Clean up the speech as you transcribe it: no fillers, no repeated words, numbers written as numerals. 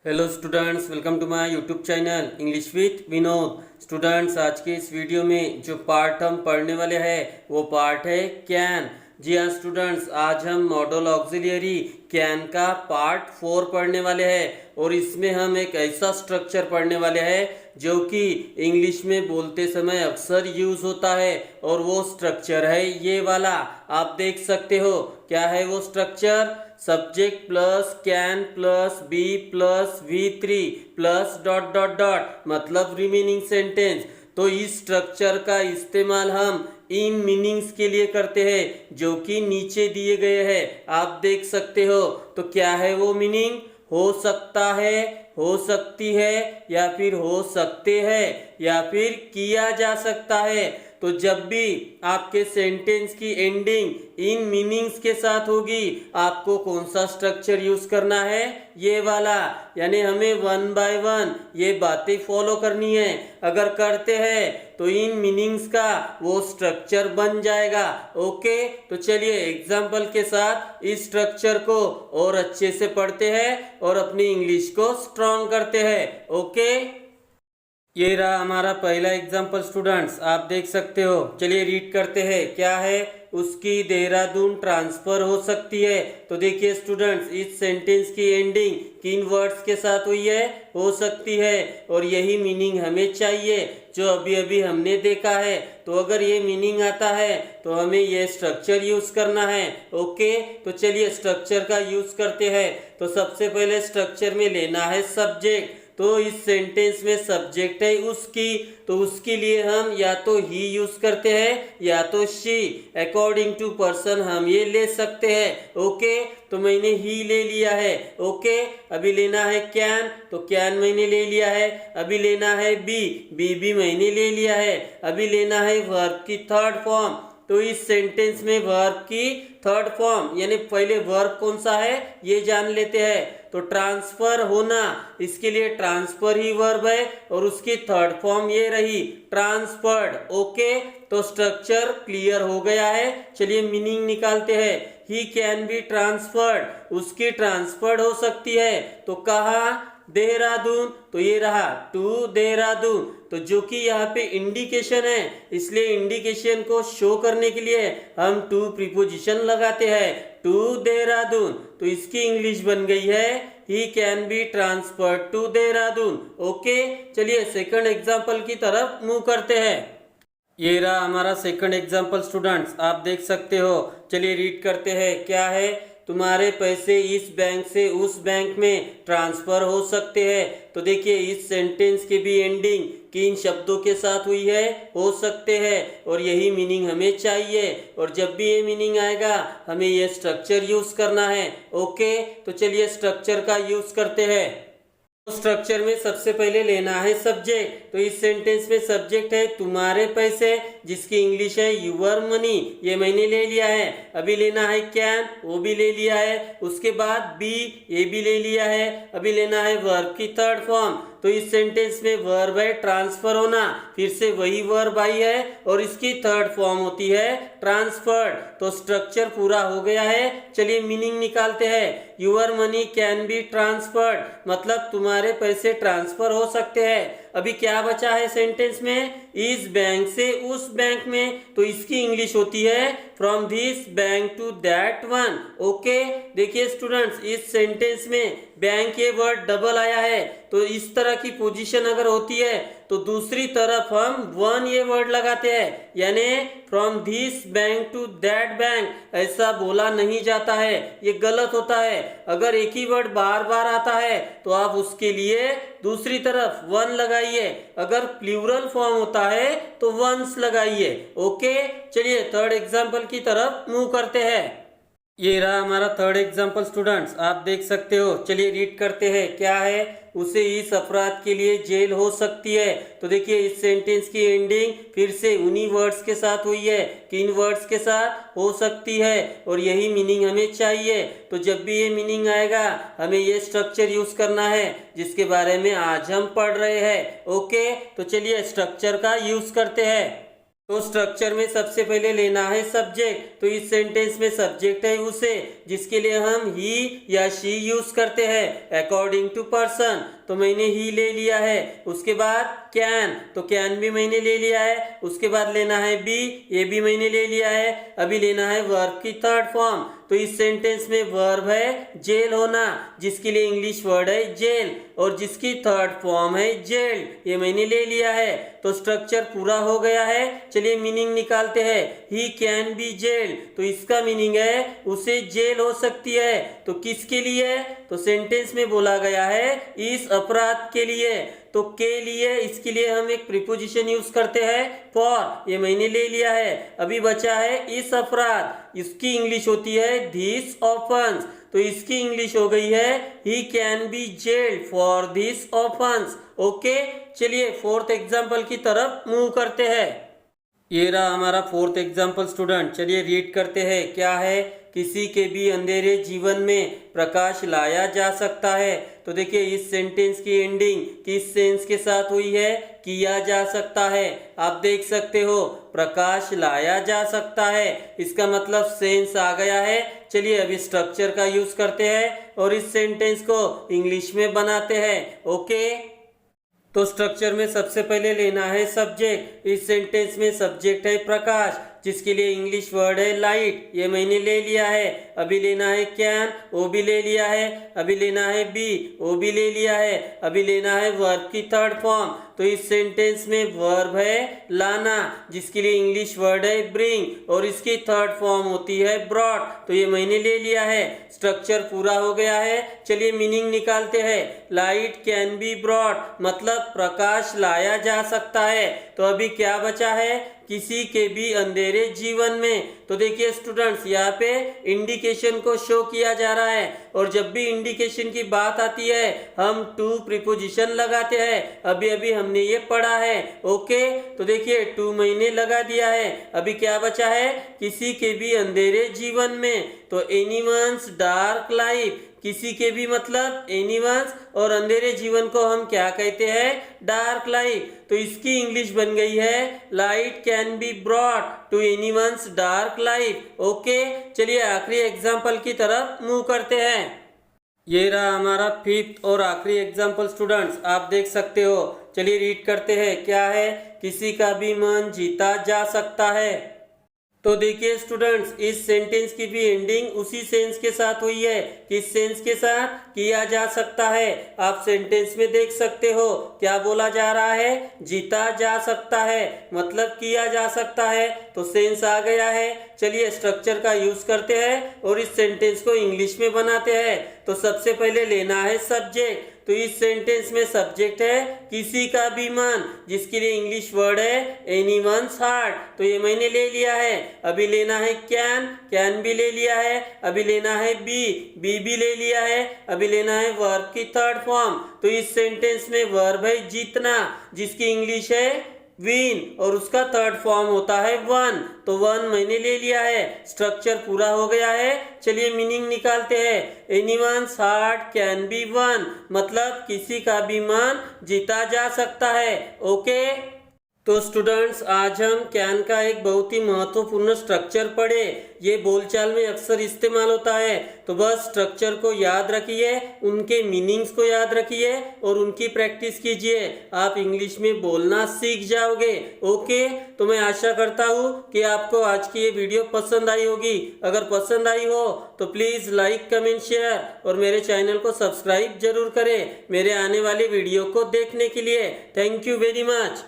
Hello students, welcome to my YouTube channel English with Vinod. Students, आज के इस video में जो पार्ट हम पढ़ने वाले हैं वो पार्ट है कैन। जी हाँ स्टूडेंट्स, आज हम मॉडल ऑक्सिलियरी कैन का पार्ट 4 पढ़ने वाले हैं और इसमें हम एक ऐसा स्ट्रक्चर पढ़ने वाले हैं जो कि इंग्लिश में बोलते समय अक्सर यूज होता है और वो स्ट्रक्चर है ये वाला। आप देख सकते हो क्या है वो structure. Subject plus can plus be plus V3 plus dot dot dot मतलब रिमेनिंग सेंटेंस। तो इस स्ट्रक्चर का इस्तेमाल हम इन मीनिंग्स के लिए करते हैं जो कि नीचे दिए गए हैं, आप देख सकते हो। तो क्या है वो मीनिंग? हो सकता है, हो सकती है, या फिर हो सकते हैं, या फिर किया जा सकता है। तो जब भी आपके सेंटेंस की एंडिंग इन मीनिंग्स के साथ होगी, आपको कौन सा स्ट्रक्चर यूज करना है? ये वाला। यानी हमें 1 बाय 1 ये बातें फॉलो करनी है। अगर करते हैं तो इन मीनिंग्स का वो स्ट्रक्चर बन जाएगा। ओके, तो चलिए एग्जाम्पल के साथ इस स्ट्रक्चर को और अच्छे से पढ़ते हैं और अपनी इंग्लिश को स्ट्रॉन्ग करते हैं। ओके, ये रहा हमारा पहला एग्जाम्पल स्टूडेंट्स, आप देख सकते हो। चलिए रीड करते हैं। क्या है? उसकी देहरादून ट्रांसफर हो सकती है। तो देखिए स्टूडेंट्स, इस सेंटेंस की एंडिंग किन वर्ड्स के साथ हुई है? हो सकती है। और यही मीनिंग हमें चाहिए जो अभी अभी हमने देखा है। तो अगर ये मीनिंग आता है तो हमें ये स्ट्रक्चर यूज करना है। ओके, तो चलिए स्ट्रक्चर का यूज करते हैं। तो सबसे पहले स्ट्रक्चर में लेना है सब्जेक्ट। तो इस सेंटेंस में सब्जेक्ट है उसकी, तो उसके लिए हम या तो ही यूज करते हैं या तो शी। अकॉर्डिंग टू पर्सन हम ये ले सकते हैं। ओके, तो मैंने ही ले लिया है। ओके, अभी लेना है कैन, तो कैन मैंने ले लिया है। अभी लेना है बी, बी भी मैंने ले लिया है। अभी लेना है वर्ब की थर्ड फॉर्म। तो इस सेंटेंस में वर्ब की थर्ड फॉर्म यानी पहले वर्ब कौन सा है ये जान लेते हैं। तो ट्रांसफर होना, इसके लिए ट्रांसफर ही वर्ब है और उसकी थर्ड फॉर्म ये रही ट्रांसफर्ड। ओके, तो स्ट्रक्चर क्लियर हो गया है। चलिए मीनिंग निकालते हैं। ही कैन बी ट्रांसफर्ड, उसकी ट्रांसफर्ड हो सकती है। तो कहाँ? देहरादून। तो ये रहा टू देहरादून। तो जो कि यहाँ पे इंडिकेशन है, इसलिए इंडिकेशन को शो करने के लिए हम टू प्रीपोजिशन लगाते हैं, टू देहरादून। तो इसकी इंग्लिश बन गई है he can be transferred to Dehradun. Okay, चलिए सेकंड एग्जाम्पल की तरफ मूव करते हैं। ये रहा हमारा सेकंड एग्जाम्पल स्टूडेंट्स, आप देख सकते हो। चलिए रीड करते हैं। क्या है? तुम्हारे पैसे इस बैंक से उस बैंक में ट्रांसफर हो सकते हैं। तो देखिए इस सेंटेंस की भी एंडिंग किन शब्दों के साथ हुई है? हो सकते हैं। और यही मीनिंग हमें चाहिए। और जब भी ये मीनिंग आएगा हमें ये स्ट्रक्चर यूज करना है। ओके, तो चलिए स्ट्रक्चर का यूज करते हैं। स्ट्रक्चर में सबसे पहले लेना है सब्जेक्ट। तो इस सेंटेंस में सब्जेक्ट है तुम्हारे पैसे, जिसकी इंग्लिश है यूर मनी, ये मैंने ले लिया है। अभी लेना है कैन, वो भी ले लिया है। उसके बाद बी, ये भी ले लिया है। अभी लेना है वर्ब की थर्ड फॉर्म। तो इस सेंटेंस में वर्ब है ट्रांसफर होना, फिर से वही वर्ब आई है और इसकी थर्ड फॉर्म होती है ट्रांसफर्ड। तो स्ट्रक्चर पूरा हो गया है। चलिए मीनिंग निकालते हैं। Your money can be transferred मतलब तुम्हारे पैसे ट्रांसफर हो सकते हैं। अभी क्या बचा है सेंटेंस में? इस बैंक से उस बैंक में। तो इसकी इंग्लिश होती है from this bank to that one. Okay, देखिए स्टूडेंट्स, इस सेंटेंस में बैंक ये वर्ड डबल आया है। तो इस तरह की पोजीशन अगर होती है तो दूसरी तरफ हम वन ये वर्ड लगाते हैं, यानी from this bank to that bank. ऐसा बोला नहीं जाता है, ये गलत होता है। अगर एक ही वर्ड बार बार आता है तो आप उसके लिए दूसरी तरफ वन लगाइए। अगर प्लूरल फॉर्म होता है तो वंस लगाइए। ओके, चलिए थर्ड एग्जाम्पल की तरफ मूव करते हैं। ये रहा हमारा थर्ड एग्जाम्पल स्टूडेंट्स, आप देख सकते हो। चलिए रीड करते हैं। क्या है? उसे इस अपराध के लिए जेल हो सकती है। तो देखिए इस सेंटेंस की एंडिंग फिर से उन्हीं वर्ड्स के साथ हुई है। किन वर्ड्स के साथ? हो सकती है। और यही मीनिंग हमें चाहिए। तो जब भी ये मीनिंग आएगा हमें ये स्ट्रक्चर यूज करना है जिसके बारे में आज हम पढ़ रहे हैं। ओके, तो चलिए स्ट्रक्चर का यूज करते हैं। तो स्ट्रक्चर में सबसे पहले लेना है सब्जेक्ट। तो इस सेंटेंस में सब्जेक्ट है उसे, जिसके लिए हम ही या शी यूज करते हैं अकॉर्डिंग टू पर्सन। तो मैंने ही ले लिया है। उसके बाद कैन, तो कैन भी मैंने ले लिया है। उसके बाद लेना है बी, ये भी मैंने ले लिया है। अभी लेना है वर्ब की थर्ड फॉर्म। तो इस सेंटेंस में वर्ब है जेल होना, जिसके लिए इंग्लिश वर्ड है जेल, और जिसकी थर्ड फॉर्म है जेल्ड, ये मैंने ले लिया है। तो स्ट्रक्चर पूरा हो गया है। चलिए मीनिंग निकालते हैं। ही कैन बी जेल्ड, तो इसका मीनिंग है उसे जेल हो सकती है। तो किसके लिए? तो सेंटेंस में बोला गया है इस अपराध के लिए। तो के लिए, इसके लिए हम एक प्रीपोजिशन यूज करते हैं फॉर, ये मैंने ले लिया है। अभी बचा है इस अपराध, इसकी इंग्लिश होती है दिस ऑफेंस। तो इसकी इंग्लिश हो गई है he can B gelled for this offence. Okay, चलिए फोर्थ एग्जाम्पल की तरफ मूव करते हैं। ये रहा हमारा फोर्थ एग्जाम्पल स्टूडेंट। चलिए रीड करते हैं। क्या है? किसी के भी अंधेरे जीवन में प्रकाश लाया जा सकता है। तो देखिए इस सेंटेंस की एंडिंग किस सेंस के साथ हुई है? किया जा सकता है। आप देख सकते हो प्रकाश लाया जा सकता है, इसका मतलब सेंस आ गया है। चलिए अभी स्ट्रक्चर का यूज करते हैं और इस सेंटेंस को इंग्लिश में बनाते हैं। ओके, तो स्ट्रक्चर में सबसे पहले लेना है सब्जेक्ट। इस सेंटेंस में सब्जेक्ट है प्रकाश, जिसके लिए इंग्लिश वर्ड है लाइट, ये मैंने ले लिया है। अभी लेना है कैन, वो भी ले लिया है। अभी लेना है बी, वो भी ले लिया है। अभी लेना है वर्ब की थर्ड फॉर्म। तो इस सेंटेंस में वर्ब है लाना, जिसके लिए इंग्लिश वर्ड है ब्रिंग, और इसकी थर्ड फॉर्म होती है ब्रॉट। तो ये मैंने ले लिया है। स्ट्रक्चर पूरा हो गया है। चलिए मीनिंग निकालते हैं। लाइट कैन बी ब्रॉट, मतलब प्रकाश लाया जा सकता है। तो अभी क्या बचा है? किसी के भी अंधेरे जीवन में। तो देखिए स्टूडेंट्स, यहाँ पे इंडिकेशन को शो किया जा रहा है, और जब भी इंडिकेशन की बात आती है हम टू प्रीपोजिशन लगाते हैं। अभी अभी हमने ये पढ़ा है। ओके, तो देखिए टू मैंने लगा दिया है। अभी क्या बचा है? किसी के भी अंधेरे जीवन में। तो एनीवन्स डार्क लाइफ, किसी के भी मतलब एनीवन्स, और अंधेरे जीवन को हम क्या कहते हैं? Dark life. तो इसकी इंग्लिश बन गई है light can be brought to anyone's dark life. Okay, चलिए आखिरी एग्जाम्पल की तरफ मूव करते हैं। ये रहा हमारा फिफ्थ और आखिरी एग्जाम्पल स्टूडेंट्स, आप देख सकते हो। चलिए रीड करते हैं। क्या है? किसी का भी मन जीता जा सकता है। तो देखिए स्टूडेंट्स, इस सेंटेंस की भी एंडिंग उसी सेंस के साथ हुई है। किस सेंस के साथ? किया जा सकता है। आप सेंटेंस में देख सकते हो क्या बोला जा रहा है? जीता जा सकता है, मतलब किया जा सकता है। तो सेंस आ गया है। चलिए स्ट्रक्चर का यूज करते हैं और इस सेंटेंस को इंग्लिश में बनाते हैं। तो सबसे पहले लेना है सब्जेक्ट। तो इस सेंटेंस में सब्जेक्ट है किसी का भी मन, जिसके लिए इंग्लिश वर्ड है एनीवन्स हार्ट। तो ये मैंने ले लिया है। अभी लेना है कैन, कैन भी ले लिया है। अभी लेना है बी, बी भी ले लिया है। अभी लेना है वर्ब की थर्ड फॉर्म। तो इस सेंटेंस में वर्ब है जीतना, जिसकी इंग्लिश है विन, और उसका थर्ड फॉर्म होता है वन। तो वन मैंने ले लिया है। स्ट्रक्चर पूरा हो गया है। चलिए मीनिंग निकालते हैं। Anyone's heart can be one, मतलब किसी का भी मन जीता जा सकता है। ओके, तो स्टूडेंट्स आज हम कैन का एक बहुत ही महत्वपूर्ण स्ट्रक्चर पढ़े। ये बोलचाल में अक्सर इस्तेमाल होता है। तो बस स्ट्रक्चर को याद रखिए, उनके मीनिंग्स को याद रखिए और उनकी प्रैक्टिस कीजिए। आप इंग्लिश में बोलना सीख जाओगे। ओके, तो मैं आशा करता हूँ कि आपको आज की ये वीडियो पसंद आई होगी। अगर पसंद आई हो तो प्लीज लाइक, कमेंट, शेयर और मेरे चैनल को सब्सक्राइब जरूर करें मेरे आने वाली वीडियो को देखने के लिए। Thank you very much.